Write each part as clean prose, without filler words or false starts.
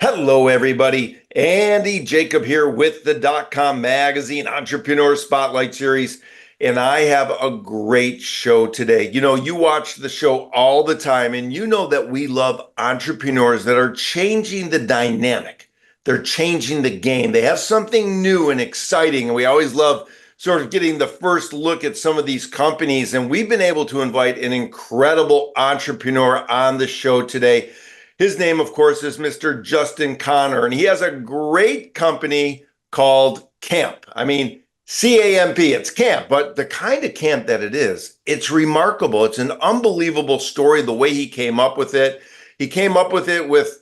Hello, everybody. Andy Jacob here with the .com magazine Entrepreneur Spotlight Series, and I have a great show today. You watch the show all the time, and you know that we love entrepreneurs that are changing the dynamic. They're changing the game. They have something new and exciting, and we always love sort of getting the first look at some of these companies. And we've been able to invite an incredible entrepreneur on the show today. His name, of course, is Mr. Justin Connor, and he has a great company called Camp. I mean, C-A-M-P, it's camp, but the kind of camp that it is, it's remarkable. It's an unbelievable story, the way he came up with it. He came up with it with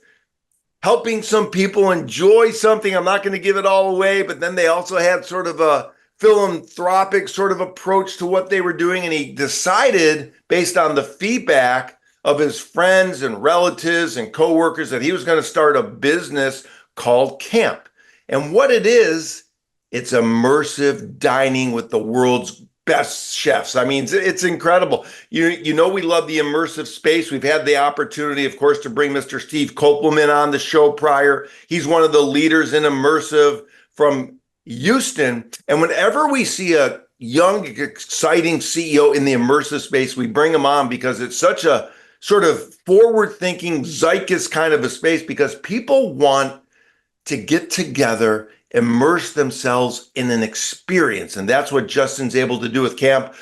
helping some people enjoy something. I'm not going to give it all away, but then they also had sort of a philanthropic sort of approach to what they were doing, and he decided, based on the feedback of his friends and relatives and coworkers, that he was going to start a business called Camp. And what it is, it's immersive dining with the world's best chefs. I mean, it's incredible. You know, we love the immersive space. We've had the opportunity, of course, to bring Mr. Steve Kopelman on the show prior. He's one of the leaders in immersive from Houston. And whenever we see a young, exciting CEO in the immersive space, we bring him on because it's such a sort of forward-thinking, zeitgeist kind of a space, because people want to get together, immerse themselves in an experience. And that's what Justin's able to do with Camp.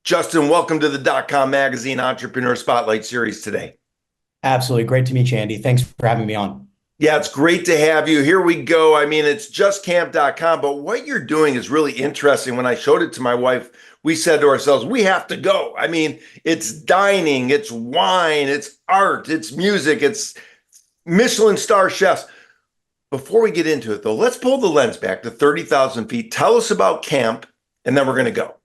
Justin, welcome to the .com magazine Entrepreneur Spotlight Series today. Absolutely. Great to meet you, Andy. Thanks for having me on. Yeah, it's great to have you. Here we go. I mean, it's just camp.com, but what you're doing is really interesting. When I showed it to my wife, we said to ourselves, we have to go. I mean, it's dining, it's wine, it's art, it's music, it's Michelin star chefs. Before we get into it, though, let's pull the lens back to 30,000 feet. Tell us about Camp, and then we're going to go.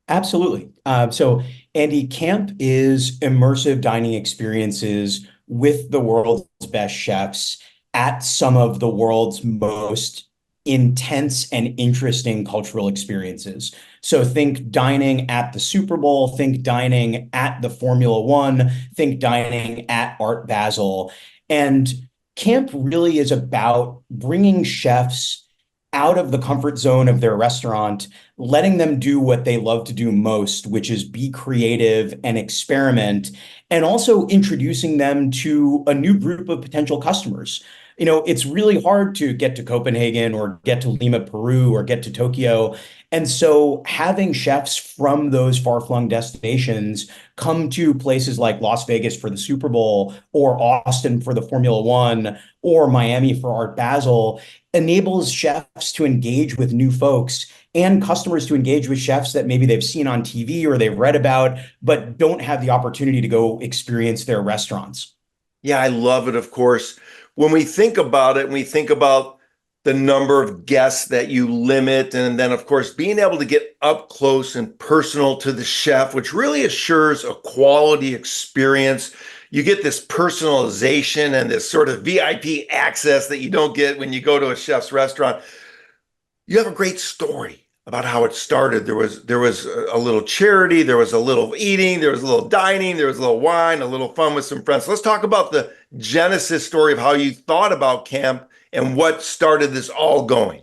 Absolutely. So, Andy, Camp is immersive dining experiences with the world's best chefs at some of the world's most intense and interesting cultural experiences. So think dining at the Super Bowl, think dining at the Formula One, think dining at Art Basel. And Camp really is about bringing chefs out of the comfort zone of their restaurant, letting them do what they love to do most, which is be creative and experiment, and also introducing them to a new group of potential customers. You know, it's really hard to get to Copenhagen or get to Lima, Peru, or get to Tokyo. And so having chefs from those far-flung destinations come to places like Las Vegas for the Super Bowl, or Austin for the Formula One, or Miami for Art Basel enables chefs to engage with new folks and customers to engage with chefs that maybe they've seen on TV or they've read about, but don't have the opportunity to go experience their restaurants. Yeah, I love it, of course. When we think about it, and we think about the number of guests that you limit, and then, of course, being able to get up close and personal to the chef, which really assures a quality experience. You get this personalization and this sort of VIP access that you don't get when you go to a chef's restaurant. You have a great story about how it started. There was a little charity, there was a little eating, there was a little dining, there was a little wine, a little fun with some friends. Let's talk about the genesis story of how you thought about Camp and what started this all going.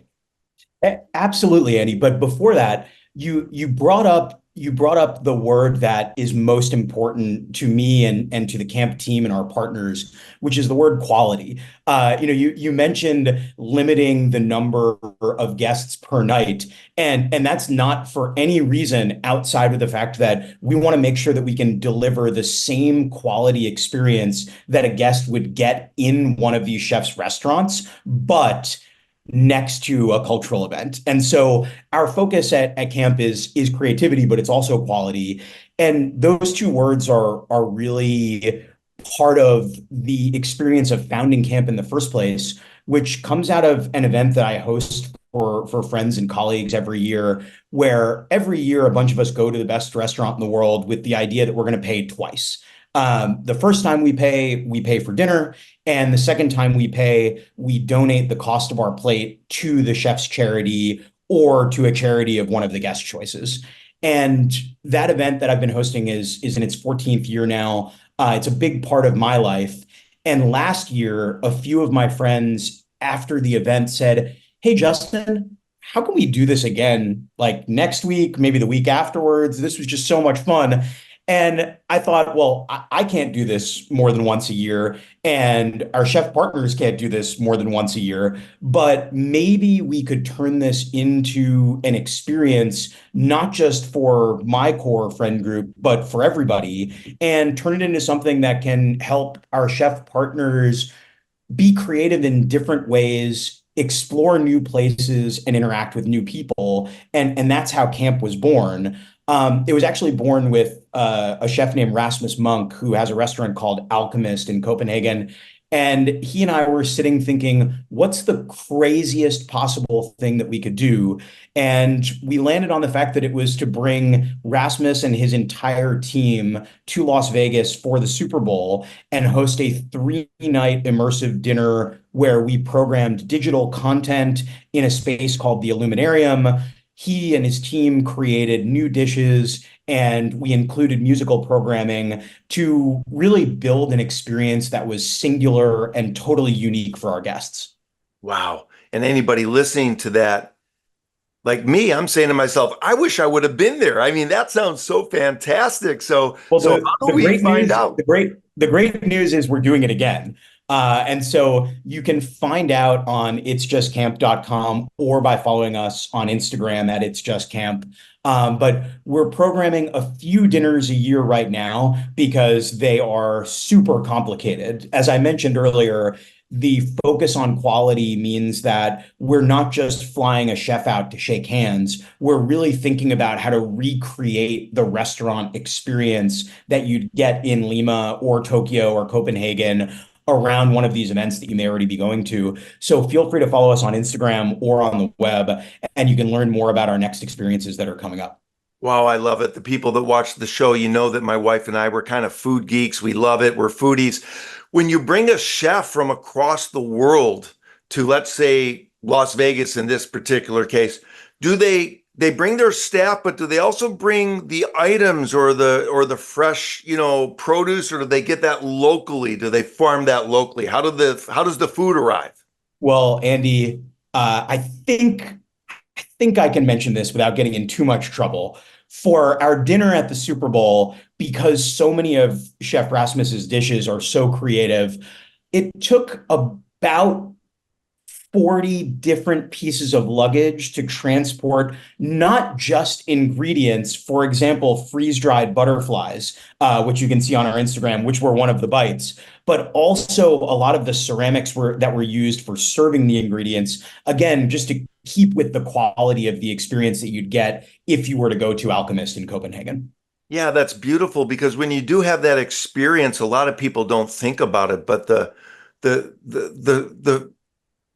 Absolutely, Andy. But before that, you brought up the word that is most important to me and to the Camp team and our partners, which is the word quality. You mentioned limiting the number of guests per night, and that's not for any reason outside of the fact that we want to make sure that we can deliver the same quality experience that a guest would get in one of these chefs' restaurants, but next to a cultural event. And so our focus at Camp is creativity, but it's also quality. And those two words are really part of the experience of founding Camp in the first place, which comes out of an event that I host for friends and colleagues every year, where every year a bunch of us go to the best restaurant in the world with the idea that we're going to pay twice. The first time we pay for dinner. And the second time we donate the cost of our plate to the chef's charity or to a charity of one of the guest choices. And that event that I've been hosting is in its 14th year now. It's a big part of my life. And last year, a few of my friends after the event said, "Hey, Justin, how can we do this again? Like next week, maybe the week afterwards? This was just so much fun." And I thought, well, I can't do this more than once a year, and our chef partners can't do this more than once a year. But maybe we could turn this into an experience, not just for my core friend group, but for everybody, and turn it into something that can help our chef partners be creative in different ways, explore new places, and interact with new people. And that's how camp was born. It was actually born with a chef named Rasmus Monk, who has a restaurant called Alchemist in Copenhagen. And he and I were sitting thinking, what's the craziest possible thing that we could do? And we landed on the fact that it was to bring Rasmus and his entire team to Las Vegas for the Super Bowl and host a 3 night immersive dinner where we programmed digital content in a space called the Illuminarium. He and his team created new dishes, and we included musical programming to really build an experience that was singular and totally unique for our guests. Wow. And anybody listening to that, like me, I'm saying to myself, I wish I would have been there. I mean, that sounds so fantastic. So, Well, so the how the do we great find news, out? the great news is we're doing it again. And so you can find out on itsjustcamp.com or by following us on Instagram at itsjustcamp. But we're programming a few dinners a year right now because they are super complicated. As I mentioned earlier, the focus on quality means that we're not just flying a chef out to shake hands. We're really thinking about how to recreate the restaurant experience that you'd get in Lima or Tokyo or Copenhagen around one of these events that you may already be going to. So feel free to follow us on Instagram or on the web, and you can learn more about our next experiences that are coming up. Wow, I love it. The people that watch the show, you know that my wife and I were kind of food geeks. We love it. We're foodies. When you bring a chef from across the world to, let's say, Las Vegas in this particular case, do they bring their staff, but do they also bring the items or the fresh, produce, or do they get that locally? Do they farm that locally? How does the food arrive? Well, Andy, I think I can mention this without getting in too much trouble. For our dinner at the Super Bowl, because so many of Chef Rasmus's dishes are so creative, it took about 40 different pieces of luggage to transport not just ingredients, for example, freeze-dried butterflies, which you can see on our Instagram, which were one of the bites, but also a lot of the ceramics that were used for serving the ingredients, again, just to keep with the quality of the experience that you'd get if you were to go to Alchemist in Copenhagen. Yeah, that's beautiful because when you do have that experience, a lot of people don't think about it, but the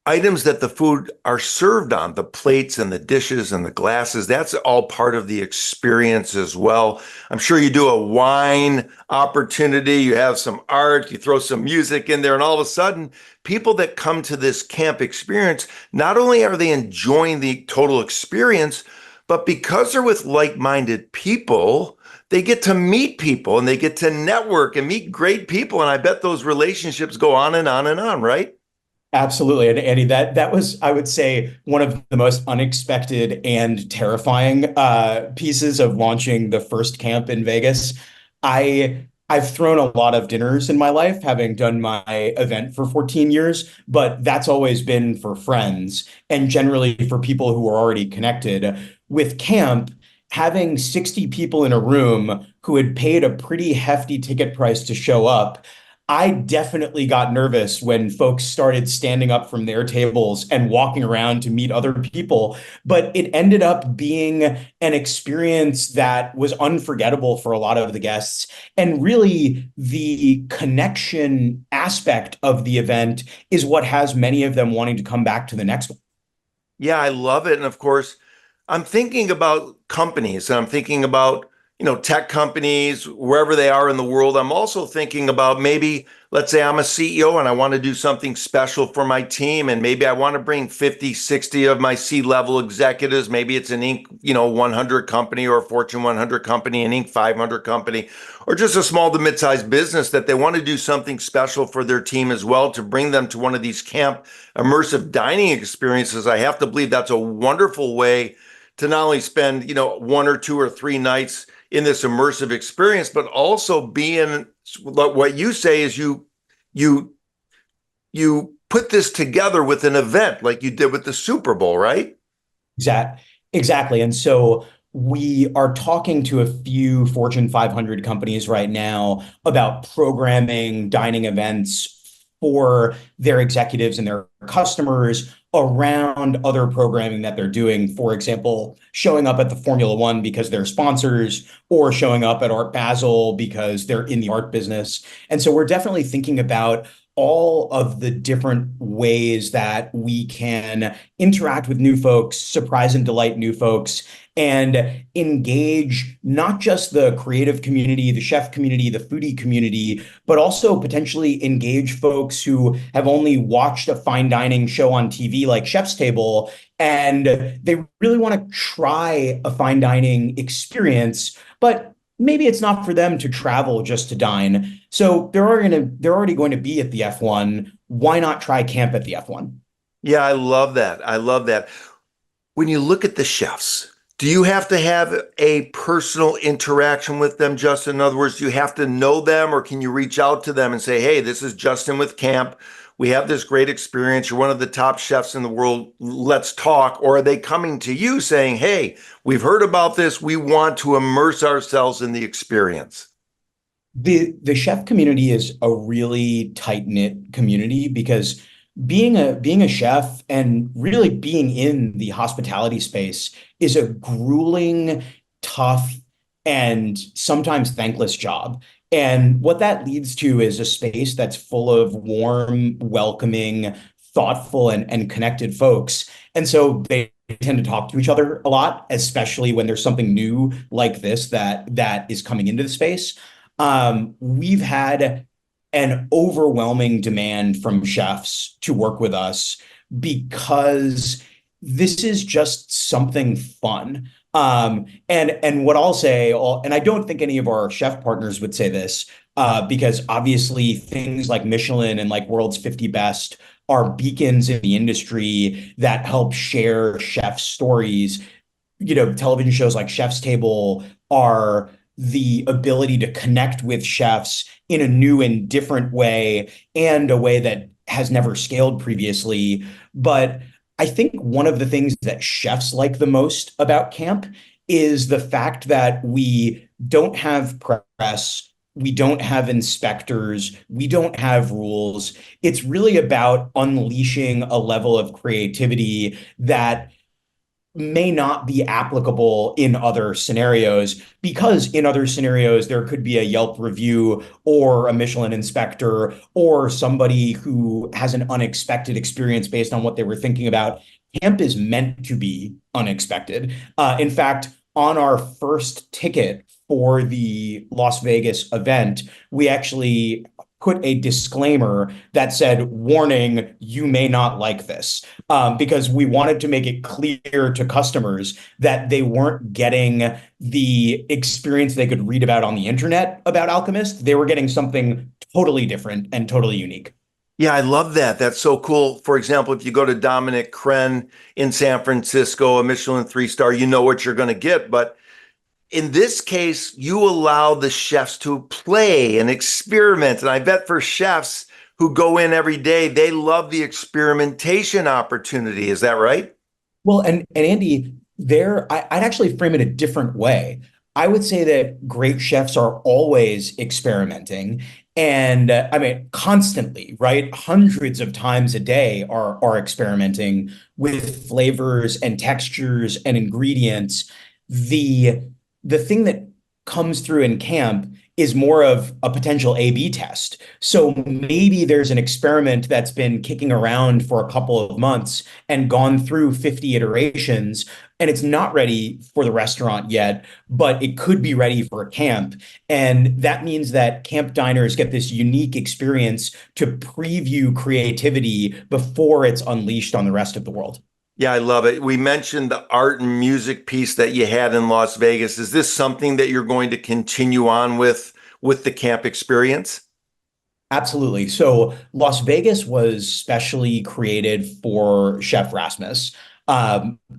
items that the food are served on, the plates and the dishes and the glasses, that's all part of the experience as well. I'm sure you do a wine opportunity, you have some art, you throw some music in there, and all of a sudden, people that come to this camp experience, not only are they enjoying the total experience, but because they're with like-minded people, they get to meet people and they get to network and meet great people. And I bet those relationships go on and on and on, right? Absolutely. And Andy, that was, I would say, one of the most unexpected and terrifying pieces of launching the first camp in Vegas. I've thrown a lot of dinners in my life, having done my event for 14 years, but that's always been for friends and generally for people who are already connected. With camp, having 60 people in a room who had paid a pretty hefty ticket price to show up, I definitely got nervous when folks started standing up from their tables and walking around to meet other people. But it ended up being an experience that was unforgettable for a lot of the guests. And really, the connection aspect of the event is what has many of them wanting to come back to the next one. Yeah, I love it. And of course, I'm thinking about companies and I'm thinking about tech companies, wherever they are in the world. I'm also thinking about maybe, let's say I'm a CEO and I want to do something special for my team. And maybe I want to bring 50, 60 of my C-level executives. Maybe it's an Inc. 100 company or a Fortune 100 company, an Inc. 500 company, or just a small to mid-sized business that they want to do something special for their team as well to bring them to one of these camp immersive dining experiences. I have to believe that's a wonderful way to not only spend, 1 or 2 or 3 nights in this immersive experience, but also being what you say is you you put this together with an event like you did with the Super Bowl, right? Exactly. And so we are talking to a few Fortune 500 companies right now about programming dining events for their executives and their customers around other programming that they're doing. For example, showing up at the Formula One because they're sponsors, or showing up at Art Basel because they're in the art business. And so we're definitely thinking about all of the different ways that we can interact with new folks, surprise and delight new folks, and engage not just the creative community, the chef community, the foodie community, but also potentially engage folks who have only watched a fine dining show on TV like Chef's Table, and they really want to try a fine dining experience, but maybe it's not for them to travel just to dine. So they're already going to be at the F1. Why not try camp at the F1? Yeah, I love that. I love that. When you look at the chefs, do you have to have a personal interaction with them, Justin? In other words, do you have to know them, or can you reach out to them and say, hey, this is Justin with Camp. We have this great experience. You're one of the top chefs in the world. Let's talk. Or are they coming to you saying, hey, we've heard about this. We want to immerse ourselves in the experience? The chef community is a really tight-knit community because being a chef and really being in the hospitality space is a grueling, tough, and sometimes thankless job. And what that leads to is a space that's full of warm, welcoming, thoughtful, and connected folks. And so they tend to talk to each other a lot, especially when there's something new like this that is coming into the space. We've had an overwhelming demand from chefs to work with us because this is just something fun. And what I'll say, and I don't think any of our chef partners would say this, because obviously things like Michelin and like World's 50 Best are beacons in the industry that help share chef stories. Television shows like Chef's Table are the ability to connect with chefs in a new and different way, and a way that has never scaled previously. But I think one of the things that chefs like the most about camp is the fact that we don't have press, we don't have inspectors, we don't have rules. It's really about unleashing a level of creativity that may not be applicable in other scenarios, because in other scenarios there could be a Yelp review or a Michelin inspector or somebody who has an unexpected experience based on what they were thinking about. Camp is meant to be unexpected. In fact, on our first ticket for the Las Vegas event, we actually put a disclaimer that said, warning, you may not like this, because we wanted to make it clear to customers that they weren't getting the experience they could read about on the internet about Alchemist. They were getting something totally different and totally unique. Yeah, I love that. That's so cool. For example, if you go to Dominic Crenn in San Francisco, a Michelin 3-star, you know what you're going to get. But in this case, you allow the chefs to play and experiment. And I bet for chefs who go in every day, they love the experimentation opportunity. Is that right? Well, and Andy, I'd actually frame it a different way. I would say that great chefs are always experimenting, and I mean constantly, right? Hundreds of times a day are experimenting with flavors and textures and ingredients. The the thing that comes through in camp is more of a potential A/B test. So maybe there's an experiment that's been kicking around for a couple of months and gone through 50 iterations, and it's not ready for the restaurant yet, but it could be ready for a camp. And that means that camp diners get this unique experience to preview creativity before it's unleashed on the rest of the world. Yeah, I love it. We mentioned the art and music piece that you had in Las Vegas. Is this something that you're going to continue on with the camp experience? Absolutely. So Las Vegas was specially created for Chef Rasmus.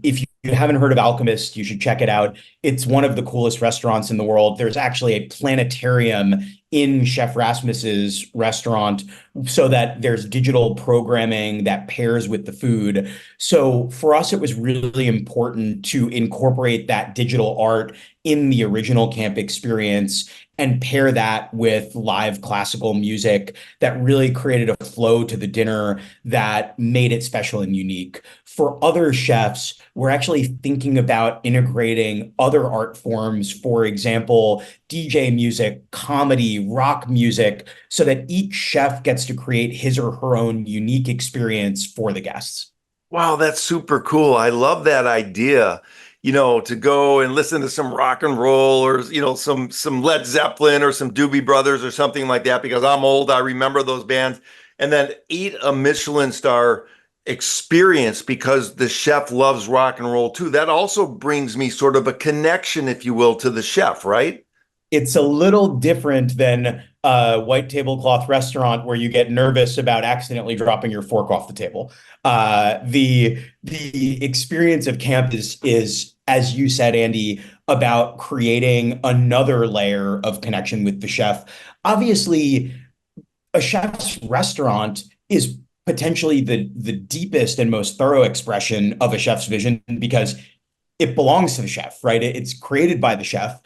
If you haven't heard of Alchemist, you should check it out. It's one of the coolest restaurants in the world. There's actually a planetarium in Chef Rasmus's restaurant so that there's digital programming that pairs with the food. So for us, it was really important to incorporate that digital art in the original camp experience and pair that with live classical music that really created a flow to the dinner that made it special and unique. For other chefs, we're actually thinking about integrating other art forms, for example, DJ music, comedy, rock music, so that each chef gets to create his or her own unique experience for the guests. Wow, that's super cool. I love that idea, to go and listen to some rock and roll or, some Led Zeppelin or some Doobie Brothers or something like that, because I'm old. I remember those bands. And then eat a Michelin star experience because the chef loves rock and roll too. That also brings me sort of a connection, if you will, to the chef, right? It's a little different than a white tablecloth restaurant where you get nervous about accidentally dropping your fork off the table. The experience of camp is, as you said, Andy, about creating another layer of connection with the chef. Obviously, a chef's restaurant is potentially the deepest and most thorough expression of a chef's vision because it belongs to the chef, right? It's created by the chef.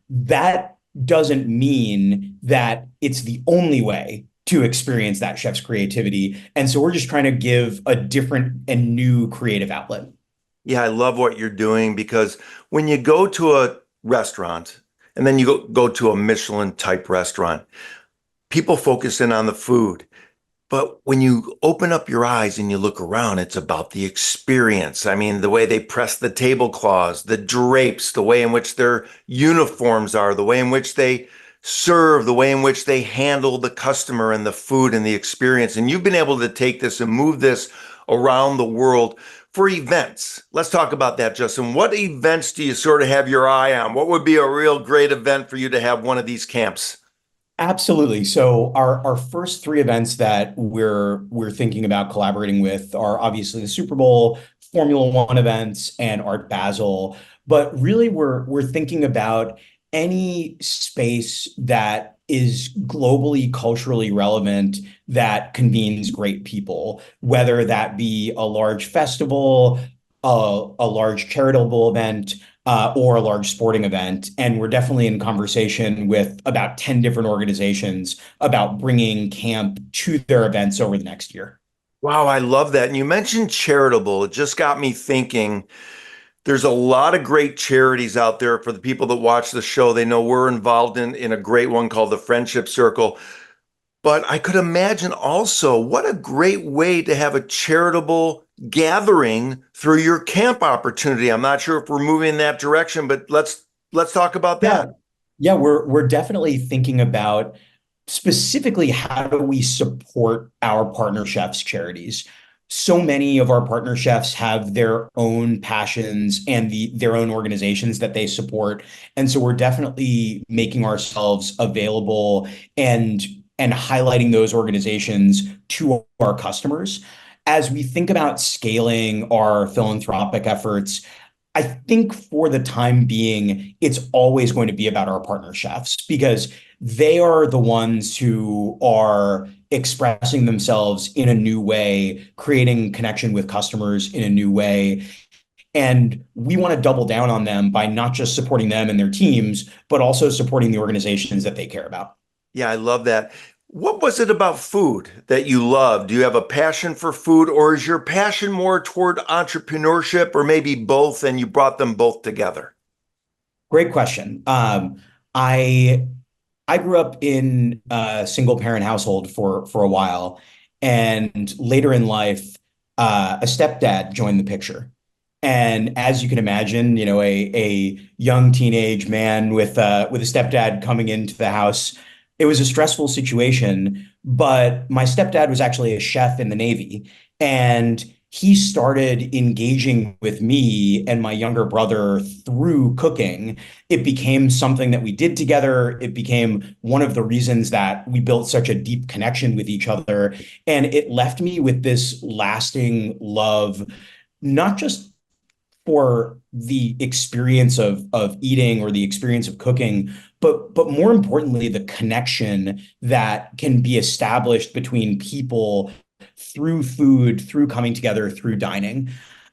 That doesn't mean that it's the only way to experience that chef's creativity. And so we're just trying to give a different and new creative outlet. Yeah, I love what you're doing because when you go to a restaurant and then you go to a Michelin type restaurant, people focus in on the food. But when you open up your eyes and you look around, it's about the experience. I mean, the way they press the tablecloths, the drapes, the way in which their uniforms are, the way in which they serve, the way in which they handle the customer and the food and the experience. And you've been able to take this and move this around the world for events. Let's talk about that, Justin. What events do you sort of have your eye on? What would be a real great event for you to have one of these camps? Absolutely. So our first three events that we're thinking about collaborating with are obviously the Super Bowl, Formula One events, and Art Basel. But really, we're thinking about any space that is globally culturally relevant that convenes great people, whether that be a large festival, a large charitable event, or a large sporting event. And we're definitely in conversation with about 10 different organizations about bringing camp to their events over the next year. Wow, I love that. And you mentioned charitable. It just got me thinking. There's a lot of great charities out there for the people that watch the show. They know we're involved in a great one called the Friendship Circle. But I could imagine also what a great way to have a charitable gathering through your camp opportunity. I'm not sure if we're moving in that direction, but let's talk about Yeah. that. Yeah, we're definitely thinking about specifically how do we support our partner chefs charities. So many of our partner chefs have their own passions and their own organizations that they support. And so we're definitely making ourselves available and and highlighting those organizations to our customers. As we think about scaling our philanthropic efforts, I think for the time being, it's always going to be about our partner chefs because they are the ones who are expressing themselves in a new way, creating connection with customers in a new way. And we want to double down on them by not just supporting them and their teams, but also supporting the organizations that they care about. Yeah, I love that. What was it about food that you love? Do you have a passion for food, or is your passion more toward entrepreneurship, or maybe both, and you brought them both together? Great question. I I grew up in a single parent household for a while, and later in life, a stepdad joined the picture. And as you can imagine, a young teenage man with a stepdad coming into the house, it was a stressful situation. But my stepdad was actually a chef in the Navy, and he started engaging with me and my younger brother through cooking. It became something that we did together. It became one of the reasons that we built such a deep connection with each other. And it left me with this lasting love, not just for the experience of eating or the experience of cooking, but more importantly, the connection that can be established between people through food, through coming together, through dining.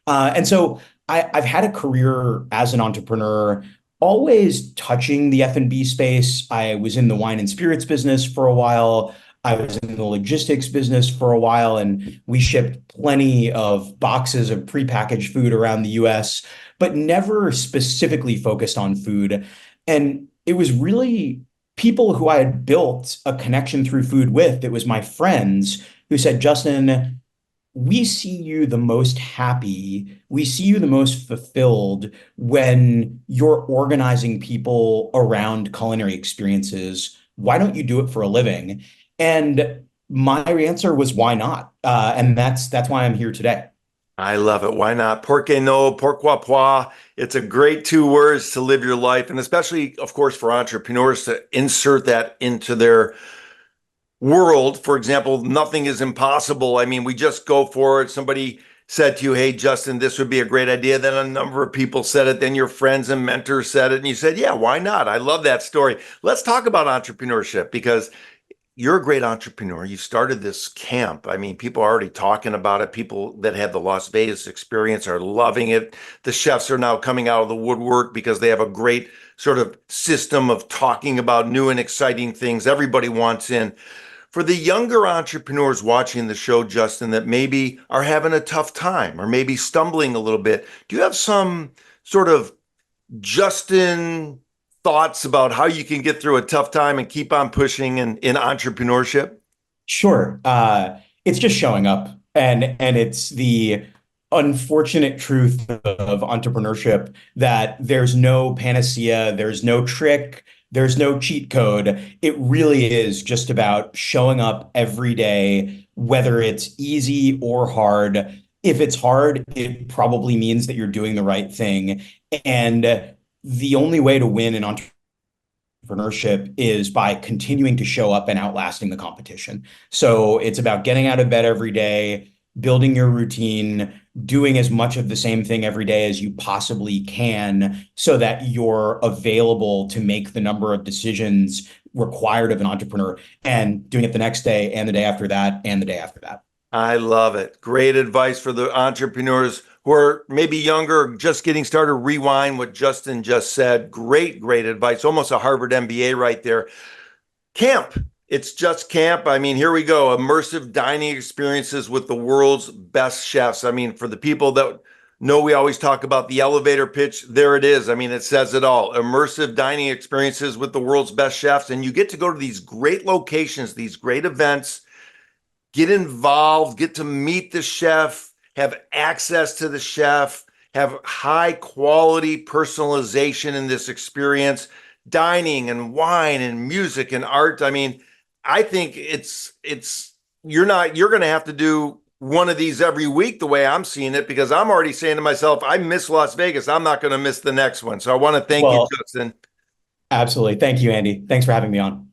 And so I've had a career as an entrepreneur, always touching the F&B space. I was in the wine and spirits business for a while. I was in the logistics business for a while, and we shipped plenty of boxes of prepackaged food around the US, but never specifically focused on food. And it was really people who I had built a connection through food with. It was my friends who said, Justin, we see you the most happy, we see you the most fulfilled when you're organizing people around culinary experiences. Why don't you do it for a living? And my answer was, why not? And that's why I'm here today. I love it. Why not? Porque no, pourquoi pas? It's a great two words to live your life. And especially, of course, for entrepreneurs to insert that into their world. For example, nothing is impossible. I mean, we just go for it. Somebody said to you, hey, Justin, this would be a great idea. Then a number of people said it. Then your friends and mentors said it. And you said, yeah, why not? I love that story. Let's talk about entrepreneurship because you're a great entrepreneur. You started this camp. I mean, people are already talking about it. People that have the Las Vegas experience are loving it. The chefs are now coming out of the woodwork because they have a great sort of system of talking about new and exciting things. Everybody wants in. For the younger entrepreneurs watching the show, Justin, that maybe are having a tough time or maybe stumbling a little bit, do you have some sort of Justin thoughts about how you can get through a tough time and keep on pushing in entrepreneurship? Sure. It's just showing up, and it's the unfortunate truth of entrepreneurship that there's no panacea, there's no trick, there's no cheat code. It really is just about showing up every day, whether it's easy or hard. If it's hard, it probably means that you're doing the right thing. And the only way to win in entrepreneurship is by continuing to show up and outlasting the competition. So it's about getting out of bed every day, building your routine, doing as much of the same thing every day as you possibly can so that you're available to make the number of decisions required of an entrepreneur, and doing it the next day and the day after that and the day after that. I love it. Great advice for the entrepreneurs who are maybe younger, just getting started. Rewind what Justin just said. Great, great advice. Almost a Harvard MBA right there. Camp. It's just camp. I mean, here we go. Immersive dining experiences with the world's best chefs. I mean, for the people that know, we always talk about the elevator pitch. There it is. I mean, it says it all. Immersive dining experiences with the world's best chefs. And you get to go to these great locations, these great events, get involved, get to meet the chef, have access to the chef, have high quality personalization in this experience, dining and wine and music and art. I mean, I think you're going to have to do one of these every week the way I'm seeing it, because I'm already saying to myself, I miss Las Vegas. I'm not going to miss the next one. So I want to thank you, Well, Justin. absolutely. Thank you, Andy. Thanks for having me on.